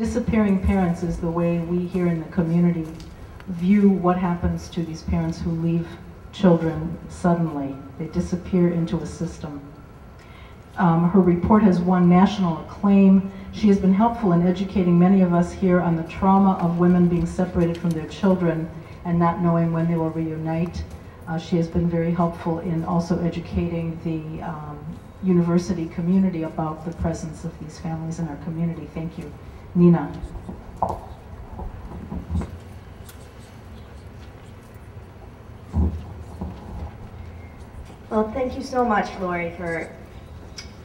Disappearing parents is the way we here in the community view what happens to these parents who leave children suddenly. They disappear into a system. Her report has won national acclaim. She has been helpful in educating many of us here on the trauma of women being separated from their children and not knowing when they will reunite. She has been very helpful in also educating the university community about the presence of these families in our community. Thank you. Nina. Well, thank you so much, Lori, for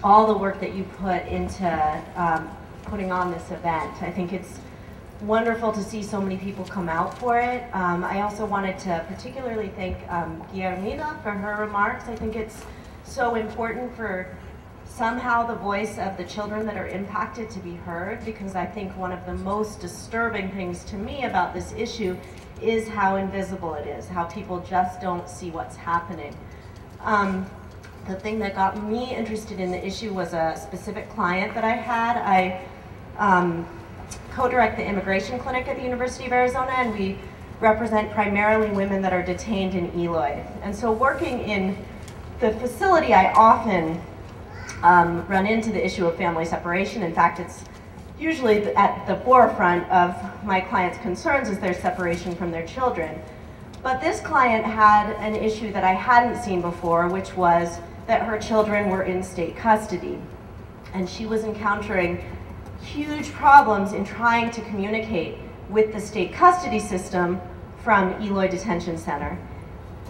all the work that you put into putting on this event. I think it's wonderful to see so many people come out for it. I also wanted to particularly thank Guillermina for her remarks. I think it's so important for somehow the voice of the children that are impacted to be heard, because I think one of the most disturbing things to me about this issue is how invisible it is, how people just don't see what's happening. The thing that got me interested in the issue was a specific client that I had. I co-direct the immigration clinic at the University of Arizona, and we represent primarily women that are detained in Eloy. And so working in the facility, I often run into the issue of family separation. In fact, it's usually at the forefront of my clients' concerns is their separation from their children. But this client had an issue that I hadn't seen before, which was that her children were in state custody. And she was encountering huge problems in trying to communicate with the state custody system from Eloy Detention Center.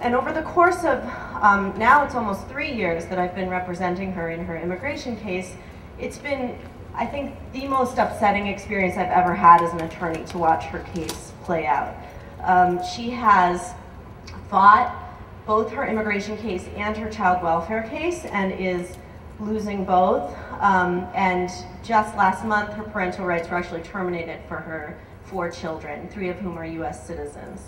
And over the course of, now it's almost 3 years that I've been representing her in her immigration case, it's been, I think, the most upsetting experience I've ever had as an attorney to watch her case play out. She has fought both her immigration case and her child welfare case and is losing both. And just last month, her parental rights were actually terminated for her 4 children, 3 of whom are US citizens.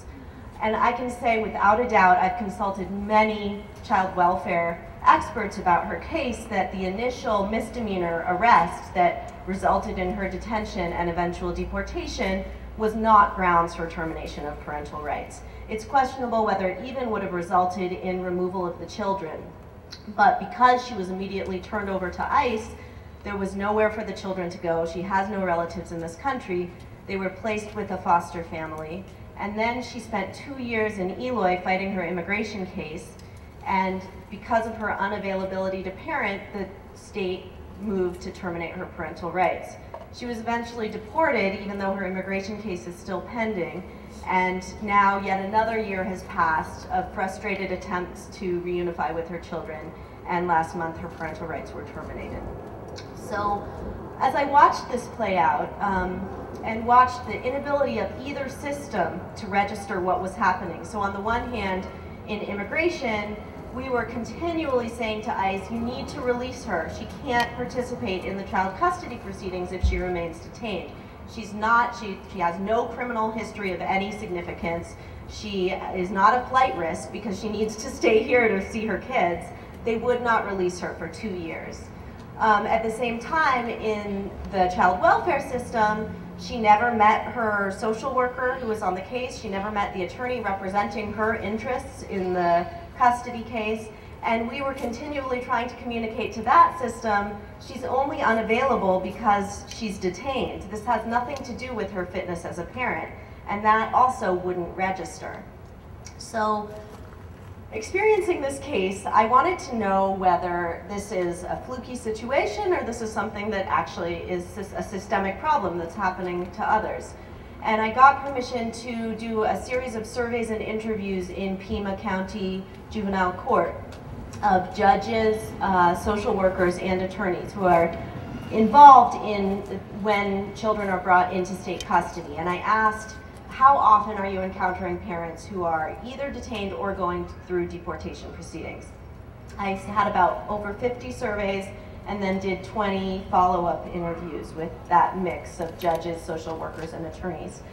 And I can say without a doubt, I've consulted many child welfare experts about her case, that the initial misdemeanor arrest that resulted in her detention and eventual deportation was not grounds for termination of parental rights. It's questionable whether it even would have resulted in removal of the children. But because she was immediately turned over to ICE, there was nowhere for the children to go. She has no relatives in this country. They were placed with a foster family. And then she spent 2 years in Eloy fighting her immigration case. And because of her unavailability to parent, the state moved to terminate her parental rights. She was eventually deported, even though her immigration case is still pending. And now yet another year has passed of frustrated attempts to reunify with her children. And last month, her parental rights were terminated. So as I watched this play out, and watched the inability of either system to register what was happening. So on the one hand, in immigration, we were continually saying to ICE, you need to release her. She can't participate in the child custody proceedings if she remains detained. She has no criminal history of any significance. She is not a flight risk because she needs to stay here to see her kids. They would not release her for 2 years. At the same time, in the child welfare system, she never met her social worker who was on the case. She never met the attorney representing her interests in the custody case. And we were continually trying to communicate to that system, she's only unavailable because she's detained. This has nothing to do with her fitness as a parent. And that also wouldn't register. So, experiencing this case, I wanted to know whether this is a fluky situation or this is something that actually is a systemic problem that's happening to others. And I got permission to do a series of surveys and interviews in Pima County Juvenile Court of judges, social workers, and attorneys who are involved in when children are brought into state custody. And I asked, how often are you encountering parents who are either detained or going through deportation proceedings? I had about over 50 surveys and then did 20 follow-up interviews with that mix of judges, social workers, and attorneys.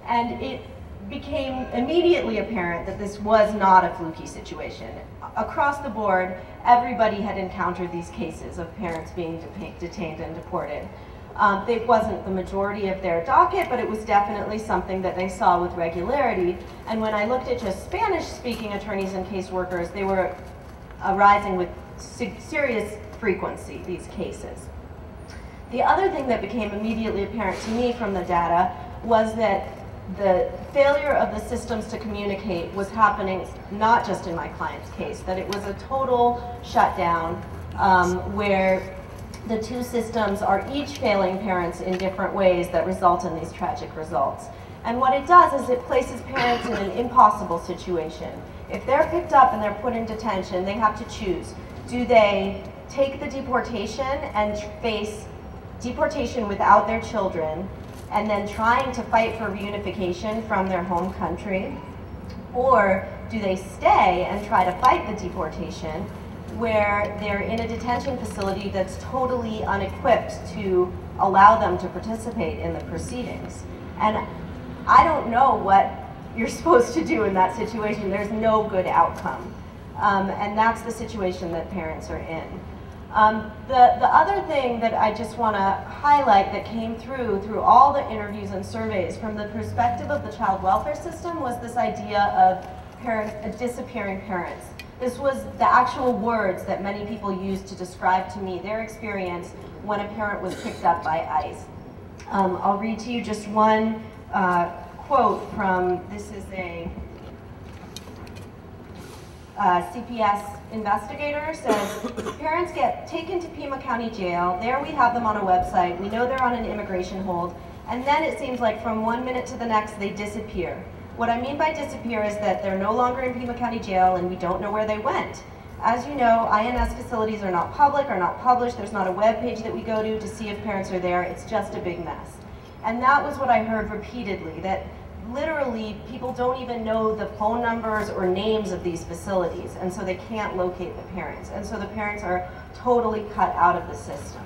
And it became immediately apparent that this was not a fluky situation. Across the board, everybody had encountered these cases of parents being detained and deported. It wasn't the majority of their docket, but it was definitely something that they saw with regularity. And when I looked at just Spanish-speaking attorneys and caseworkers, they were arising with serious frequency, these cases. The other thing that became immediately apparent to me from the data was that the failure of the systems to communicate was happening not just in my client's case, that it was a total shutdown where the two systems are each failing parents in different ways that result in these tragic results. And what it does is it places parents in an impossible situation. If they're picked up and they're put in detention, they have to choose. Do they take the deportation and face deportation without their children, and then trying to fight for reunification from their home country? Or do they stay and try to fight the deportation where they're in a detention facility that's totally unequipped to allow them to participate in the proceedings? And I don't know what you're supposed to do in that situation. There's no good outcome. And that's the situation that parents are in. The other thing that I just want to highlight that came through all the interviews and surveys from the perspective of the child welfare system was this idea of disappearing parents. This was the actual words that many people used to describe to me their experience when a parent was picked up by ICE. I'll read to you just one quote from, this is a CPS investigator, says, parents get taken to Pima County Jail. There we have them on a website. We know they're on an immigration hold. And then it seems like from 1 minute to the next, they disappear. What I mean by disappear is that they're no longer in Pima County Jail and we don't know where they went. As you know, INS facilities are not public, are not published. There's not a web page that we go to see if parents are there. It's just a big mess. And that was what I heard repeatedly, that literally people don't even know the phone numbers or names of these facilities, and so they can't locate the parents. And so the parents are totally cut out of the system.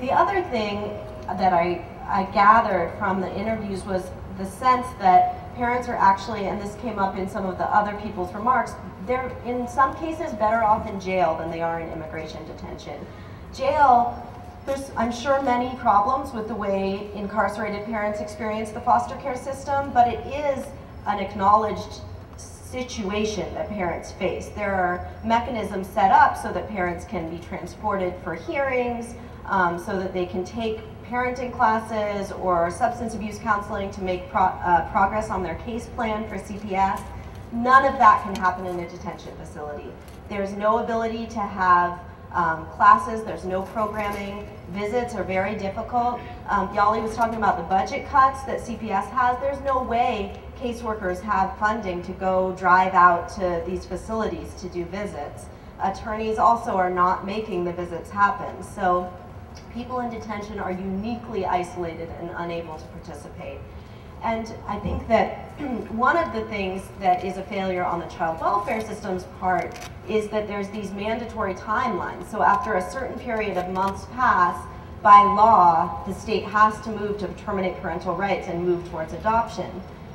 The other thing that I gathered from the interviews was the sense that parents are actually, and this came up in some of the other people's remarks, they're in some cases better off in jail than they are in immigration detention. Jail, there's, I'm sure, many problems with the way incarcerated parents experience the foster care system, but it is an acknowledged situation that parents face. There are mechanisms set up so that parents can be transported for hearings, so that they can take parenting classes or substance abuse counseling to make progress on their case plan for CPS. None of that can happen in a detention facility. There's no ability to have classes, there's no programming, visits are very difficult. Yali was talking about the budget cuts that CPS has. There's no way caseworkers have funding to go drive out to these facilities to do visits. Attorneys also are not making the visits happen. So people in detention are uniquely isolated and unable to participate. And I think that one of the things that is a failure on the child welfare system's part is that there's these mandatory timelines. So after a certain period of months pass, by law, the state has to move to terminate parental rights and move towards adoption.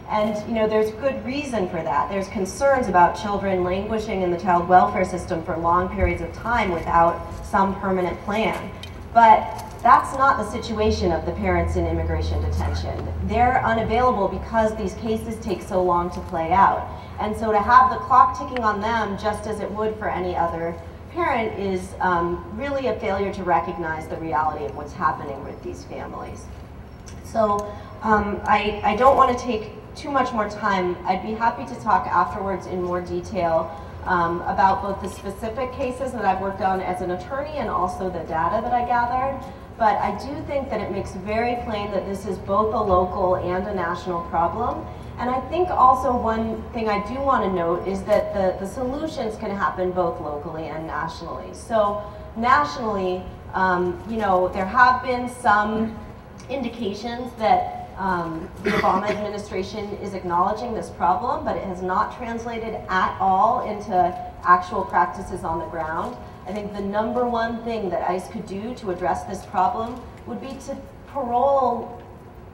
And you know, there's good reason for that. There's concerns about children languishing in the child welfare system for long periods of time without some permanent plan. But that's not the situation of the parents in immigration detention. They're unavailable because these cases take so long to play out. And so to have the clock ticking on them just as it would for any other parent is really a failure to recognize the reality of what's happening with these families. So I don't want to take too much more time. I'd be happy to talk afterwards in more detail about both the specific cases that I've worked on as an attorney and also the data that I gathered. But I do think that it makes very plain that this is both a local and a national problem. And I think also one thing I do want to note is that the solutions can happen both locally and nationally. So nationally, you know, there have been some indications that the Obama administration is acknowledging this problem, but it has not translated at all into actual practices on the ground. I think the number one thing that ICE could do to address this problem would be to parole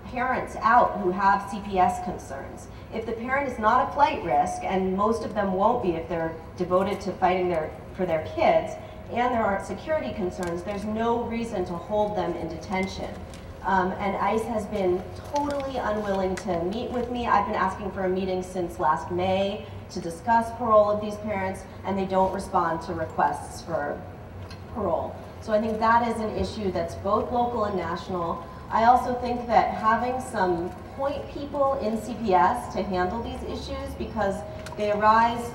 parents out who have CPS concerns. If the parent is not a flight risk, and most of them won't be if they're devoted to fighting for their kids, and there aren't security concerns, there's no reason to hold them in detention. And ICE has been totally unwilling to meet with me. I've been asking for a meeting since last May to discuss parole of these parents, and they don't respond to requests for parole. So I think that is an issue that's both local and national. I also think that having some point people in CPS to handle these issues, because they arise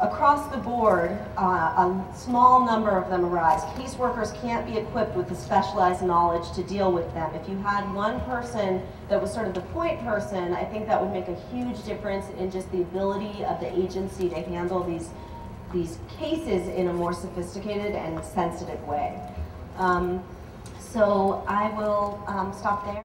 across the board, a small number of them arise. Caseworkers can't be equipped with the specialized knowledge to deal with them. If you had one person that was sort of the point person, I think that would make a huge difference in just the ability of the agency to handle these cases in a more sophisticated and sensitive way. So I will stop there.